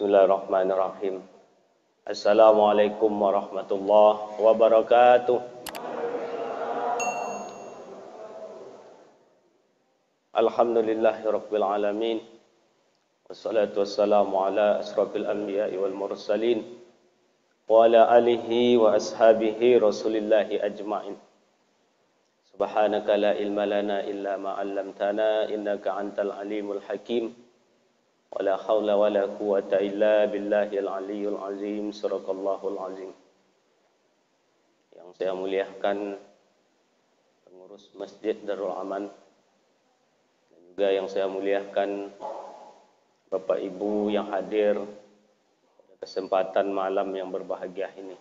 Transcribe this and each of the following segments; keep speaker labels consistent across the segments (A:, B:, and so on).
A: Bismillahirrahmanirrahim. Assalamualaikum warahmatullahi wabarakatuh. Alhamdulillahirabbil alamin. Wassalatu wassalamu ala asrofil anbiya'i wal mursalin wa ala alihi wa ashabihi rasulillahi ajma'in. Subhanaka la ilma lana illa ma 'allamtana innaka antal alimul hakim. Wala haula wala quwwata illa billahil aliyyil azim. Sadaqallahul azim. Yang saya muliakan pengurus Masjid Darul Aman, dan juga yang saya muliakan Bapak Ibu yang hadir pada kesempatan malam yang berbahagia ini.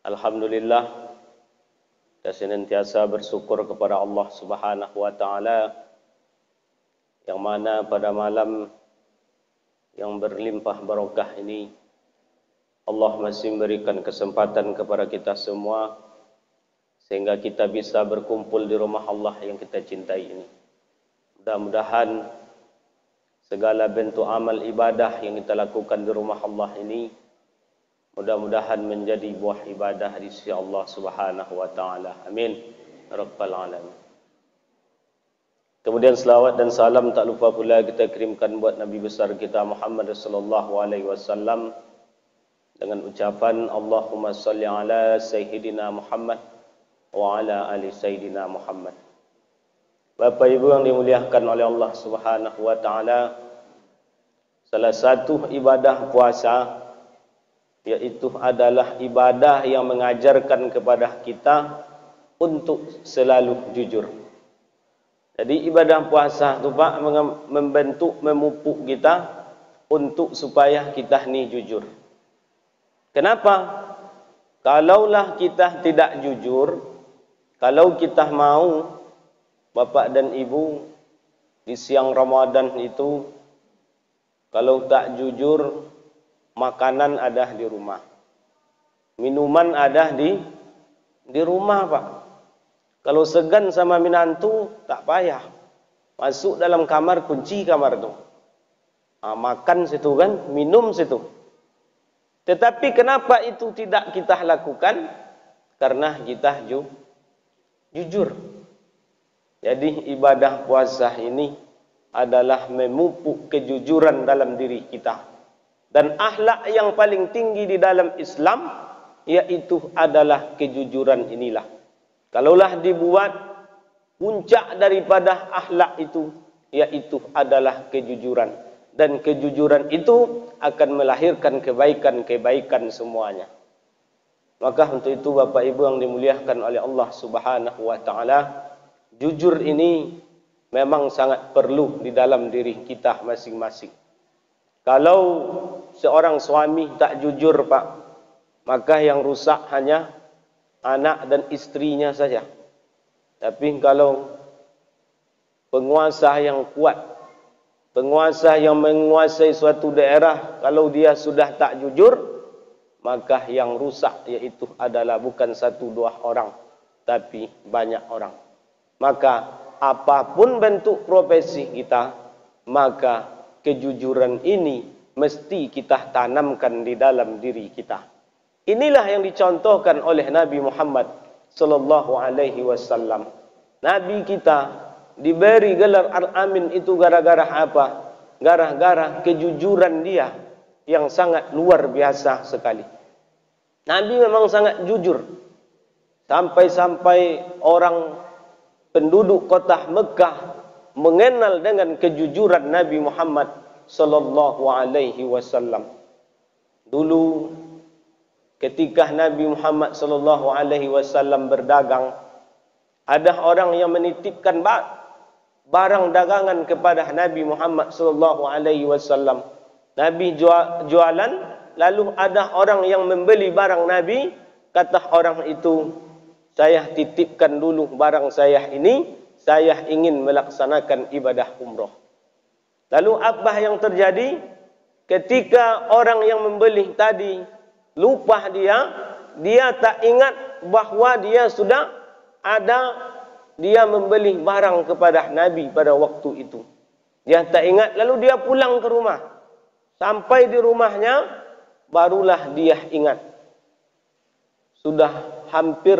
A: Alhamdulillah, kita senantiasa bersyukur kepada Allah Subhanahu wa taala, yang mana pada malam yang berlimpah barokah ini Allah masih memberikan kesempatan kepada kita semua sehingga kita bisa berkumpul di rumah Allah yang kita cintai ini. Mudah-mudahan segala bentuk amal ibadah yang kita lakukan di rumah Allah ini mudah-mudahan menjadi buah ibadah di sisi Allah Subhanahu wa taala. Amin ya rabbal alamin. Kemudian selawat dan salam tak lupa pula kita kirimkan buat Nabi besar kita Muhammad sallallahu alaihi wasallam dengan ucapan Allahumma shalli ala sayyidina Muhammad wa ala ali sayyidina Muhammad. Bapak Ibu yang dimuliakan oleh Allah Subhanahu wa taala, salah satu ibadah puasa yaitu adalah ibadah yang mengajarkan kepada kita untuk selalu jujur. Jadi ibadah puasa itu Pak membentuk, memupuk kita untuk supaya kita ni jujur. Kenapa? Kalaulah kita tidak jujur, kalau kita mau Bapak dan Ibu di siang Ramadan itu, kalau tak jujur, makanan ada di rumah, minuman ada di rumah Pak. Kalau segan sama minantu, tak payah. Masuk dalam kamar, kunci kamar tu. Makan situ kan, minum situ. Tetapi kenapa itu tidak kita lakukan? Karena kita jujur. Jadi ibadah puasa ini adalah memupuk kejujuran dalam diri kita. Dan akhlak yang paling tinggi di dalam Islam, yaitu adalah kejujuran inilah. Kalaulah dibuat puncak daripada akhlak itu, yaitu adalah kejujuran. Dan kejujuran itu akan melahirkan kebaikan-kebaikan semuanya. Maka untuk itu Bapak Ibu yang dimuliakan oleh Allah Subhanahu wa taala, jujur ini memang sangat perlu di dalam diri kita masing-masing. Kalau seorang suami tak jujur Pak, maka yang rusak hanya anak dan istrinya saja. Tapi kalau penguasa yang kuat, penguasa yang menguasai suatu daerah, kalau dia sudah tak jujur, maka yang rusak yaitu adalah bukan satu dua orang, tapi banyak orang. Maka apapun bentuk profesi kita, maka kejujuran ini mesti kita tanamkan di dalam diri kita. Inilah yang dicontohkan oleh Nabi Muhammad sallallahu alaihi wasallam. Nabi kita diberi gelar Al-Amin itu gara-gara apa? Gara-gara kejujuran dia yang sangat luar biasa sekali. Nabi memang sangat jujur. Sampai-sampai orang penduduk kota Mekah mengenal dengan kejujuran Nabi Muhammad sallallahu alaihi wasallam. Dulu ketika Nabi Muhammad sallallahu alaihi wasallam berdagang, ada orang yang menitipkan barang dagangan kepada Nabi Muhammad sallallahu alaihi wasallam. Nabi jualan, lalu ada orang yang membeli barang Nabi, kata orang itu, saya titipkan dulu barang saya ini, saya ingin melaksanakan ibadah umrah. Lalu apa yang terjadi? Ketika orang yang membeli tadi lupa dia tak ingat bahawa dia sudah dia membeli barang kepada Nabi pada waktu itu. Dia tak ingat, lalu dia pulang ke rumah. Sampai di rumahnya, barulah dia ingat. Sudah hampir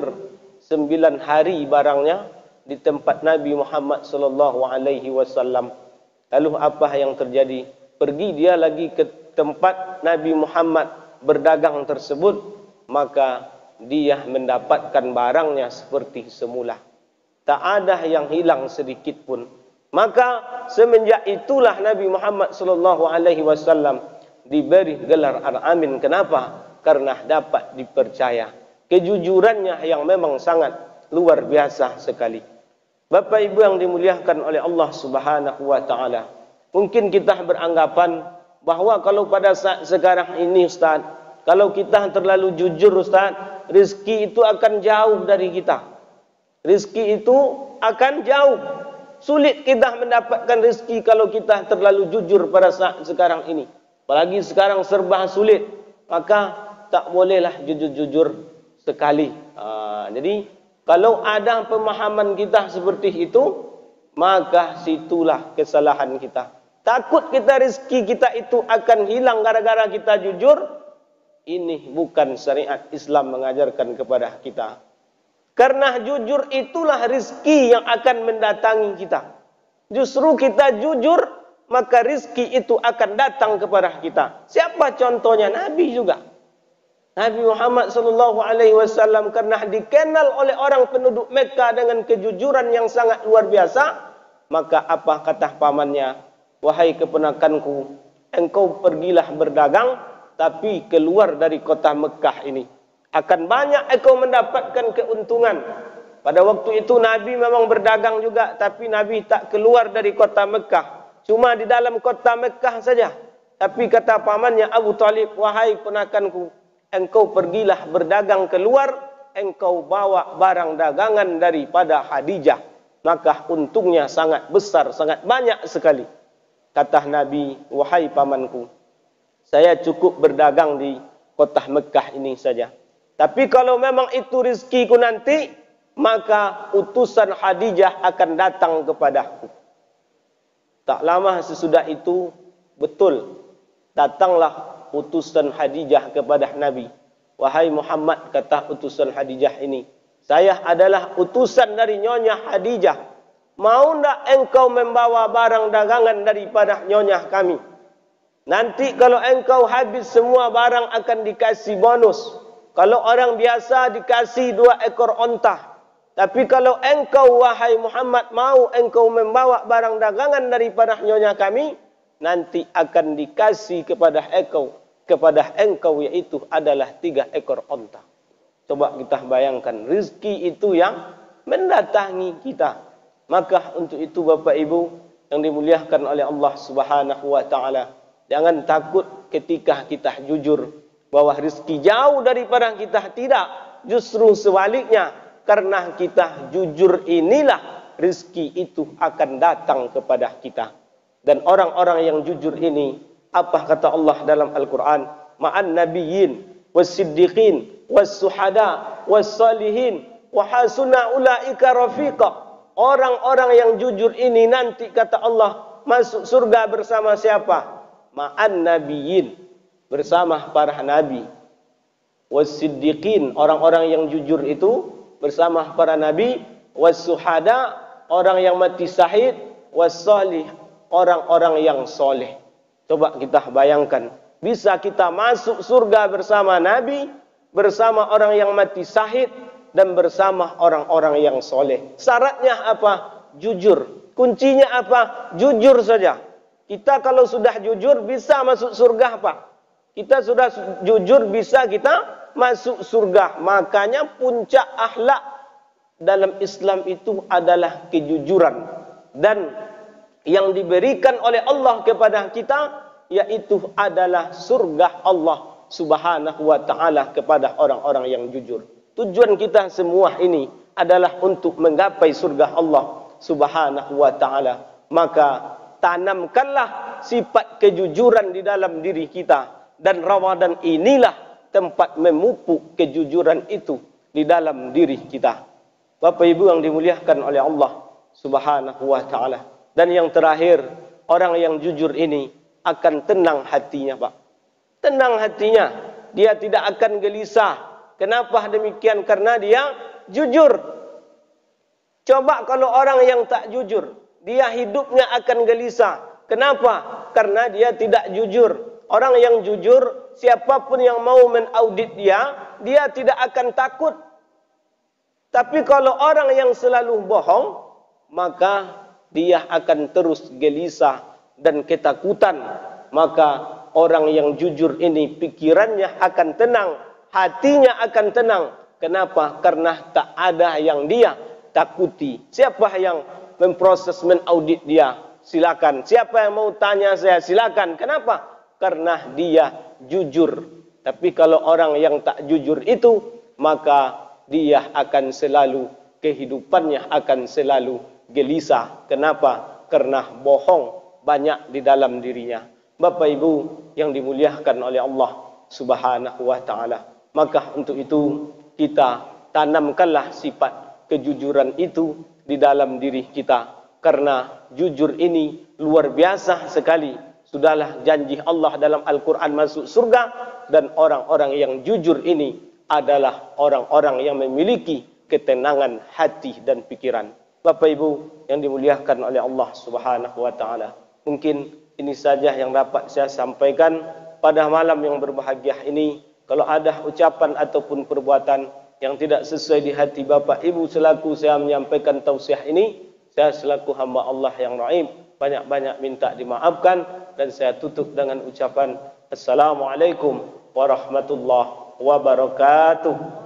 A: 9 hari barangnya di tempat Nabi Muhammad sallallahu alaihi wasallam. Lalu apa yang terjadi? Pergi dia lagi ke tempat Nabi Muhammad berdagang tersebut, maka dia mendapatkan barangnya seperti semula. Tak ada yang hilang sedikit pun. Maka semenjak itulah Nabi Muhammad sallallahu alaihi wasallam diberi gelar Al-Amin. Kenapa? Karena dapat dipercaya. Kejujurannya yang memang sangat luar biasa sekali. Bapak Ibu yang dimuliakan oleh Allah Subhanahu wa taala. Mungkin kita beranggapan bahwa kalau pada saat sekarang ini Ustaz, kalau kita terlalu jujur Ustaz, rezeki itu akan jauh dari kita. Rezeki itu akan jauh. Sulit kita mendapatkan rezeki kalau kita terlalu jujur pada saat sekarang ini. Apalagi sekarang serba sulit. Maka tak bolehlah jujur-jujur sekali. Jadi kalau ada pemahaman kita seperti itu, maka situlah kesalahan kita. Takut kita rezeki kita itu akan hilang gara-gara kita jujur. Ini bukan syariat Islam mengajarkan kepada kita. Karena jujur itulah rezeki yang akan mendatangi kita. Justru kita jujur, maka rezeki itu akan datang kepada kita. Siapa contohnya? Nabi juga. Nabi Muhammad sallallahu alaihi wasallam karena dikenal oleh orang penduduk Mekah dengan kejujuran yang sangat luar biasa, maka apa kata pamannya? Wahai keponakanku, engkau pergilah berdagang, tapi keluar dari kota Mekah ini. Akan banyak engkau mendapatkan keuntungan. Pada waktu itu Nabi memang berdagang juga, tapi Nabi tak keluar dari kota Mekah. Cuma di dalam kota Mekah saja. Tapi kata pamannya Abu Talib, wahai ponakanku, engkau pergilah berdagang keluar, engkau bawa barang dagangan daripada Khadijah. Maka untungnya sangat besar, sangat banyak sekali. Kata Nabi, wahai pamanku, saya cukup berdagang di kota Mekah ini saja. Tapi kalau memang itu rezekiku nanti, maka utusan Khadijah akan datang kepadaku. Tak lama sesudah itu, betul, datanglah utusan Khadijah kepada Nabi. Wahai Muhammad, kata utusan Khadijah ini, saya adalah utusan dari Nyonya Khadijah. Mau tak engkau membawa barang dagangan daripada Nyonya kami? Nanti kalau engkau habis semua barang akan dikasih bonus. Kalau orang biasa dikasih 2 ekor onta. Tapi kalau engkau wahai Muhammad mau engkau membawa barang dagangan daripada Nyonya kami, nanti akan dikasih kepada engkau yaitu adalah 3 ekor onta. Coba kita bayangkan rezeki itu yang mendatangi kita. Maka untuk itu Bapak Ibu yang dimuliakan oleh Allah Subhanahu wa taala, jangan takut ketika kita jujur bahwa rezeki jauh daripada kita. Tidak, justru sebaliknya, karena kita jujur inilah rezeki itu akan datang kepada kita. Dan orang-orang yang jujur ini, apa kata Allah dalam Al-Quran? Ma'an nabiyyin was-siddiqin was-suhada was-salihin wa hasuna ulaika rafiqa. Orang-orang yang jujur ini nanti kata Allah masuk surga bersama siapa? Ma'an nabiyyin, bersama para nabi. Was-siddiqin, orang-orang yang jujur itu bersama para nabi. Was-suhada, orang yang mati syahid. Was-salih, orang-orang yang soleh. Coba kita bayangkan, bisa kita masuk surga bersama nabi, bersama orang yang mati syahid, dan bersama orang-orang yang soleh. Syaratnya apa? Jujur. Kuncinya apa? Jujur saja. Kita kalau sudah jujur bisa masuk surga, Pak. Kita sudah jujur bisa kita masuk surga. Makanya puncak akhlak dalam Islam itu adalah kejujuran. Dan yang diberikan oleh Allah kepada kita yaitu adalah surga Allah Subhanahu wa taala kepada orang-orang yang jujur. Tujuan kita semua ini adalah untuk menggapai surga Allah Subhanahu wa taala. Maka tanamkanlah sifat kejujuran di dalam diri kita. Dan Ramadan inilah tempat memupuk kejujuran itu di dalam diri kita. Bapak Ibu yang dimuliakan oleh Allah Subhanahu wa taala. Dan yang terakhir, orang yang jujur ini akan tenang hatinya, Pak. Tenang hatinya. Dia tidak akan gelisah. Kenapa demikian? Karena dia jujur. Coba kalau orang yang tak jujur, dia hidupnya akan gelisah. Kenapa? Karena dia tidak jujur. Orang yang jujur, siapapun yang mau menaudit dia tidak akan takut. Tapi kalau orang yang selalu bohong, maka dia akan terus gelisah dan ketakutan. Maka orang yang jujur ini pikirannya akan tenang, hatinya akan tenang. Kenapa? Karena tak ada yang dia takuti. Siapa yang memproses menaudit dia? Silakan. Siapa yang mau tanya saya? Silakan. Kenapa? Karena dia jujur. Tapi kalau orang yang tak jujur itu, maka dia akan selalu, kehidupannya akan selalu gelisah. Kenapa? Karena bohong banyak di dalam dirinya. Bapak Ibu yang dimuliakan oleh Allah Subhanahu wa taala. Maka untuk itu kita tanamkanlah sifat kejujuran itu di dalam diri kita. Karena jujur ini luar biasa sekali. Sudahlah janji Allah dalam Al-Quran masuk surga. Dan orang-orang yang jujur ini adalah orang-orang yang memiliki ketenangan hati dan pikiran. Bapak Ibu yang dimuliakan oleh Allah Subhanahu wa taala. Mungkin ini saja yang dapat saya sampaikan pada malam yang berbahagia ini. Kalau ada ucapan ataupun perbuatan yang tidak sesuai di hati Bapak Ibu selaku saya menyampaikan tausiah ini, saya selaku hamba Allah yang raib banyak-banyak minta dimaafkan. Dan saya tutup dengan ucapan Assalamualaikum warahmatullahi wabarakatuh.